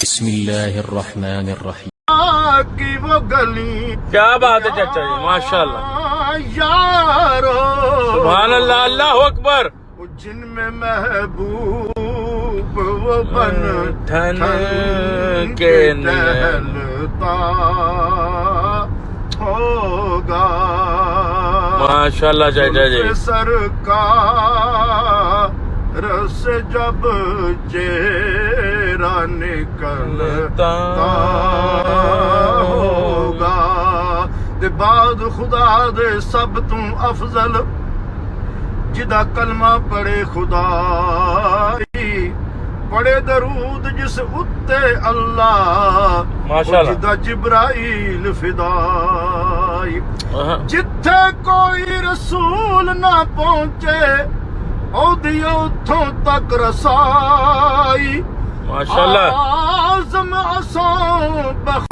बिस्मिल्लाहिर्रहमानिर्रहीम। की वो गली क्या बात है चाचा जी, माशाल्लाह, यारो, सुभान अल्लाह, अल्लाह अकबर। जिनमें महबूब वो बन ठन के टहलता होगा। माशाल्लाह चाचा जी, सरकार से जब चेहरा निकलता होगा, ते बाद खुदा दे सब तू अफजल जिदा कलमा पढ़े खुदाई, पढ़े दरूद जिस उत्ते अल्लाह, माशाल्लाह, जिदा जिब्राइल फिदाई। जिथे कोई रसूल ना पहुंचे ओदी उथों तक रसाई, माशाल्लाह, आज़म असां